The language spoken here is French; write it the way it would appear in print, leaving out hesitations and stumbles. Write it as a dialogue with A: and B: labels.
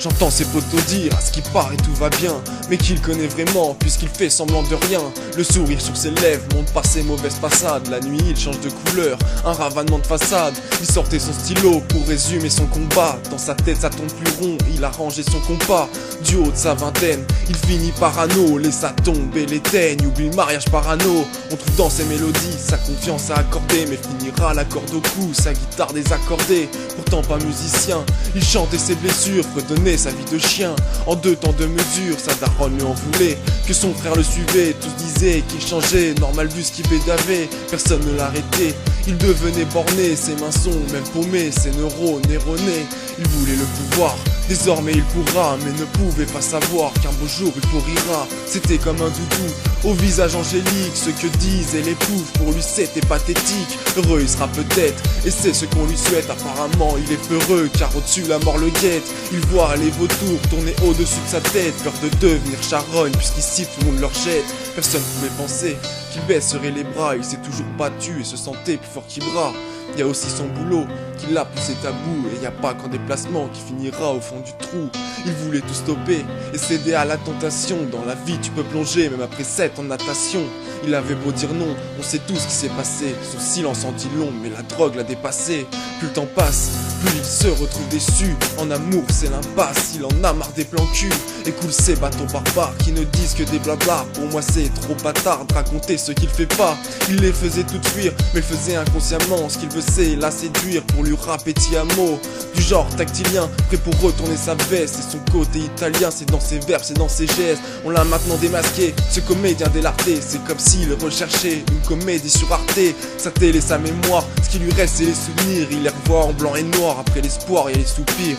A: J'entends ses potos dire à ce qui paraît tout va bien, mais qu'il connaît vraiment puisqu'il fait semblant de rien. Le sourire sur ses lèvres montre pas ses mauvaises passades. La nuit il change de couleur, un ravalement de façade. Il sortait son stylo pour résumer son combat. Dans sa tête ça tombe plus rond, il a rangé son compas. Du haut de sa vingtaine, il finit parano, laisse ça tomber les teignes, oublie le mariage parano. On trouve dans ses mélodies sa confiance à accorder, mais finira la corde au cou, sa guitare désaccordée. Pourtant pas musicien, il chantait ses blessures, fredonnait sa vie de chien. En deux temps de mesure, sa daronne lui en voulait, que son frère le suivait, tous disaient qu'il changeait. Normal vu ce qu'il bédavait, personne ne l'arrêtait. Il devenait borné, ses mains sont même paumées, ses neurones erronés. Il voulait le pouvoir, désormais il pourra, mais ne pouvait pas savoir qu'un beau jour il pourrira. C'était comme un doudou, au visage angélique, ce que disaient les poufs, pour lui c'était pathétique. Heureux il sera peut-être, et c'est ce qu'on lui souhaite. Apparemment il est peureux, car au-dessus la mort le guette. Il voit les vautours tourner au-dessus de sa tête, peur de devenir charogne, puisqu'ici tout le monde leur jette. Personne pouvait penser qu'il baisserait les bras, il s'est toujours battu et se sentait plus fort qu'Ibra. Il y a aussi son boulot qui l'a poussé à bout, et y a pas qu'en déplacement qui finira au fond du trou. Il voulait tout stopper et céder à la tentation. Dans la vie tu peux plonger même après 7 en natation. Il avait beau dire non, on sait tout ce qui s'est passé. Son silence en dit long, mais la drogue l'a dépassé. Plus le temps passe, plus il se retrouve déçu. En amour c'est l'impasse, il en a marre des plans cul. Et coule ces bateaux barbares qui ne disent que des blabla. Pour moi c'est trop bâtard de raconter ce qu'il fait pas. Il les faisait toutes fuir, mais le faisait inconsciemment. Ce qu'il veut c'est la séduire pour lui rapétier un mot. Du genre tactilien, prêt pour retourner sa veste. Et son côté italien, c'est dans ses verbes, c'est dans ses gestes. On l'a maintenant démasqué, ce comédien délarté. C'est comme s'il recherchait une comédie sur Arte. Sa télé, sa mémoire, ce qui lui reste c'est les souvenirs. Il les revoit en blanc et noir, après l'espoir et les soupirs.